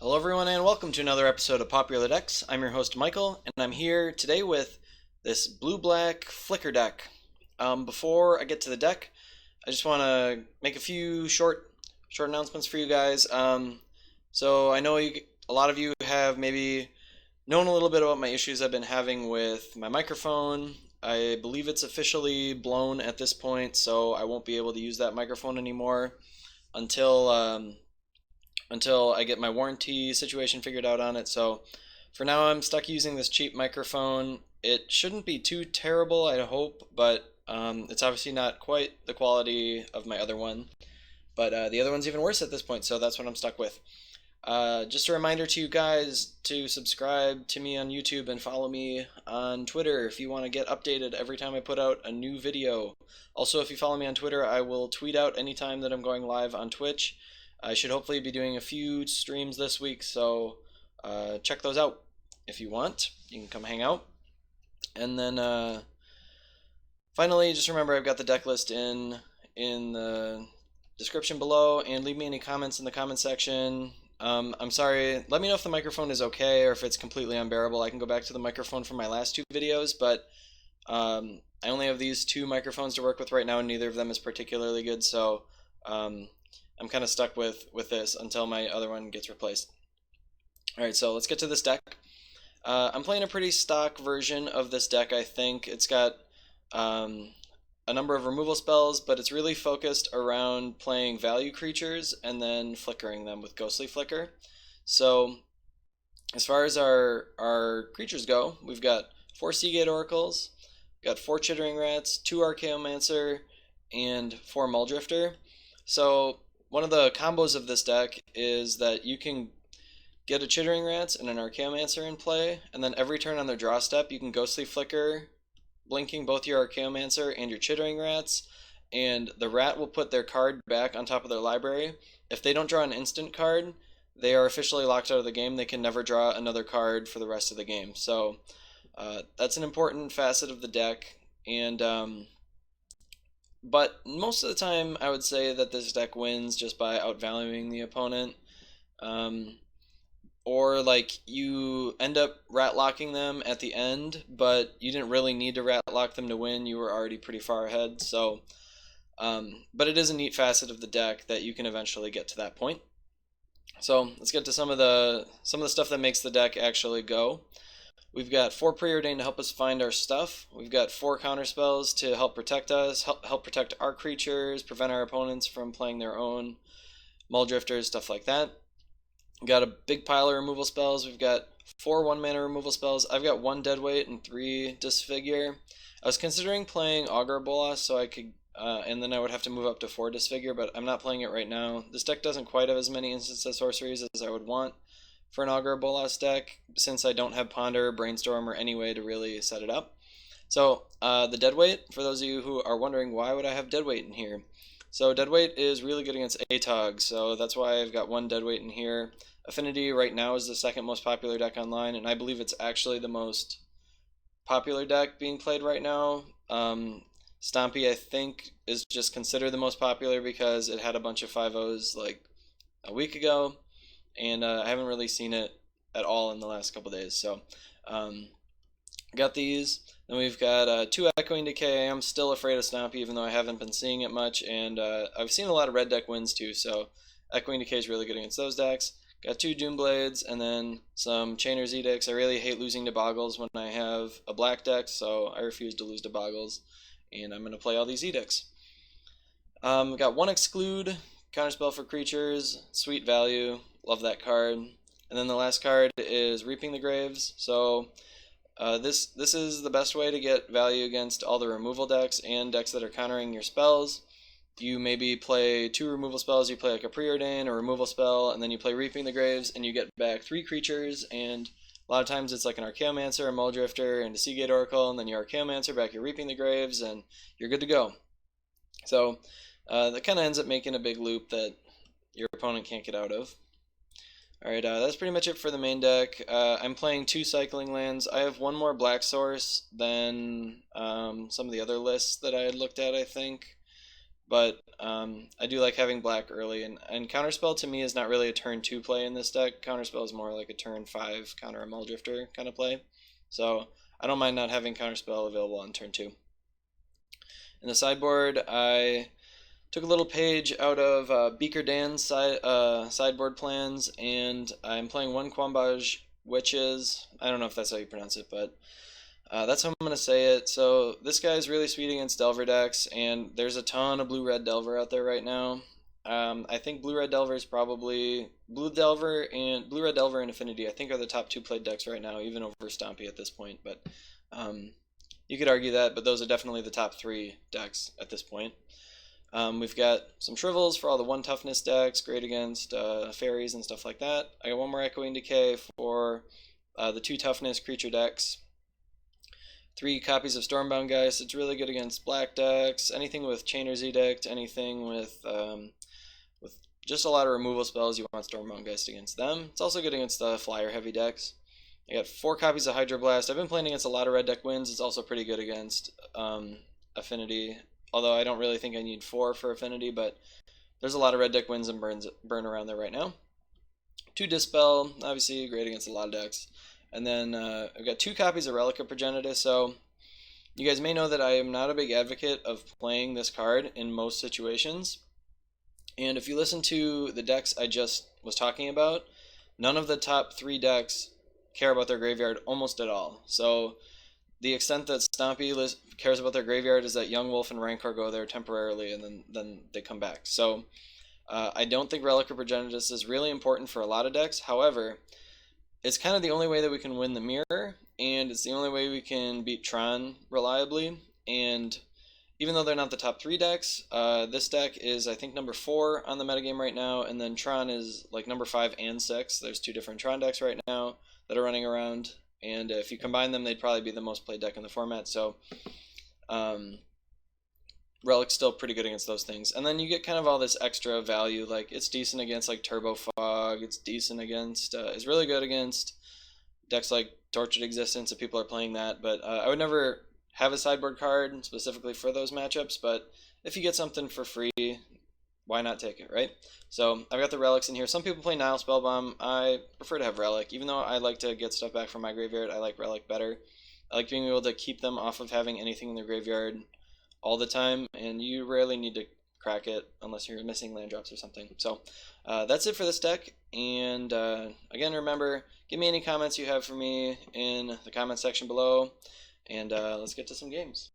Hello everyone and welcome to another episode of Popular Decks. I'm your host Michael and I'm here today with this blue-black flicker deck. Before I get to the deck, I just want to make a few short announcements for you guys. So I know a lot of you have maybe known a little bit about my issues I've been having with my microphone. I believe it's officially blown at this point, so I won't be able to use that microphone anymore until I get my warranty situation figured out on it. So for now I'm stuck using this cheap microphone. It shouldn't be too terrible, I hope, but it's obviously not quite the quality of my other one. But the other one's even worse at this point, so that's what I'm stuck with. Just a reminder to you guys to subscribe to me on YouTube and follow me on Twitter if you want to get updated every time I put out a new video. Also, if you follow me on Twitter, I will tweet out anytime that I'm going live on Twitch. I should hopefully be doing a few streams this week, so check those out if you want. You can come hang out. And then finally, just remember I've got the deck list in the description below, and leave me any comments in the comment section. I'm sorry, let me know if the microphone is okay or if it's completely unbearable. I can go back to the microphone from my last two videos, but I only have these two microphones to work with right now, and neither of them is particularly good, so I'm kind of stuck with this until my other one gets replaced. Alright, so let's get to this deck. I'm playing a pretty stock version of this deck, I think. It's got a number of removal spells, but it's really focused around playing value creatures and then flickering them with Ghostly Flicker. So as far as our creatures go, we've got 4 Seagate Oracles, we've got 4 Chittering Rats, 2 Archaeomancer, and 4 Muldrifter. So one of the combos of this deck is that you can get a Chittering Rats and an Archaeomancer in play, and then every turn on their draw step you can Ghostly Flicker, blinking both your Archaeomancer and your Chittering Rats, and the rat will put their card back on top of their library. If they don't draw an instant card, they are officially locked out of the game. They can never draw another card for the rest of the game. So that's an important facet of the deck, and but most of the time, I would say that this deck wins just by outvaluing the opponent. Or like you end up rat locking them at the end, but you didn't really need to rat lock them to win. You were already pretty far ahead. So, but it is a neat facet of the deck that you can eventually get to that point. So let's get to some of the stuff that makes the deck actually go. We've got 4 Preordain to help us find our stuff. We've got 4 counterspells to help protect us, help protect our creatures, prevent our opponents from playing their own Muldrifters, stuff like that. We've got a big pile of removal spells. We've got 4 1-mana removal spells. I've got 1 Deadweight and 3 Disfigure. I was considering playing Augur Bolas so I could, and then I would have to move up to 4 Disfigure, but I'm not playing it right now. This deck doesn't quite have as many instants of sorceries as I would want for an Augur Bolas deck, since I don't have Ponder, Brainstorm, or any way to really set it up. So the Deadweight, for those of you who are wondering why would I have Deadweight in here, so Deadweight is really good against ATOG, so that's why I've got 1 Deadweight in here. Affinity right now is the second most popular deck online, and I believe it's actually the most popular deck being played right now. Stompy, I think, is just considered the most popular because it had a bunch of 5-0s like a week ago, and I haven't really seen it at all in the last couple days. So got these. Then we've got 2 Echoing Decay. I'm still afraid of Stompy, even though I haven't been seeing it much, and I've seen a lot of red deck wins too, so Echoing Decay is really good against those decks. Got 2 Doomblades and then some Chainer's Edicts. I really hate losing to Boggles when I have a black deck, so I refuse to lose to Boggles, and I'm going to play all these Edicts. Got 1 Exclude, counterspell for creatures, sweet value, love that card. And then the last card is Reaping the Graves. So this is the best way to get value against all the removal decks and decks that are countering your spells. You maybe play 2 removal spells, you play like a Preordain or removal spell, and then you play Reaping the Graves, and you get back 3 creatures, and a lot of times it's like an Archaeomancer, a Muldrifter, and a Seagate Oracle, and then your Archaeomancer back your Reaping the Graves, and you're good to go. So that kind of ends up making a big loop that your opponent can't get out of. Alright, that's pretty much it for the main deck. I'm playing 2 Cycling Lands. I have 1 more black source than some of the other lists that I had looked at, I think. but I do like having black early, and Counterspell to me is not really a turn 2 play in this deck. Counterspell is more like a turn 5 counter a Mulldrifter kind of play. So I don't mind not having Counterspell available on turn 2. In the sideboard, I took a little page out of Beaker Dan's sideboard plans, and I'm playing one Quambage Witches. I don't know if that's how you pronounce it, but that's how I'm going to say it. So this guy's really sweet against Delver decks, and there's a ton of blue-red Delver out there right now. I think blue-red Delver is probably blue-red Delver and Affinity, I think, are the top 2 played decks right now, even over Stompy at this point. But you could argue that, but those are definitely the top 3 decks at this point. We've got some Shrivels for all the 1 toughness decks, great against fairies and stuff like that. I got one more Echoing Decay for the 2 toughness creature decks. 3 copies of Stormbound Geist. It's really good against black decks, anything with Chainer's Edict, anything with just a lot of removal spells. You want Stormbound Geist against them. It's also good against the flyer heavy decks. I got 4 copies of Hydroblast. I've been playing against a lot of red deck wins. It's also pretty good against Affinity, although I don't really think I need 4 for Affinity, but there's a lot of red deck wins and burn around there right now. 2 Dispel, obviously great against a lot of decks. And then I've got 2 copies of Relic of Progenitus. So you guys may know that I am not a big advocate of playing this card in most situations. And if you listen to the decks I just was talking about, none of the top 3 decks care about their graveyard almost at all. So the extent that Stompy cares about their graveyard is that Young Wolf and Rancor go there temporarily and then they come back. So I don't think Relic of Progenitus is really important for a lot of decks. However, it's kind of the only way that we can win the mirror, and it's the only way we can beat Tron reliably. And even though they're not the top 3 decks, this deck is, I think, number 4 on the metagame right now, and then Tron is like number 5 and 6. There's 2 different Tron decks right now that are running around, and if you combine them, they'd probably be the most played deck in the format. So Relic's still pretty good against those things. And then you get kind of all this extra value, like it's decent against like Turbo Fog, it's decent against, it's really good against decks like Tortured Existence if people are playing that, but I would never have a sideboard card specifically for those matchups, but if you get something for free, why not take it, right? So I've got the Relics in here. Some people play Nile Spellbomb. I prefer to have Relic. Even though I like to get stuff back from my graveyard, I like Relic better. I like being able to keep them off of having anything in their graveyard all the time, and you rarely need to crack it unless you're missing land drops or something. So that's it for this deck, and again, remember, give me any comments you have for me in the comment section below, and let's get to some games.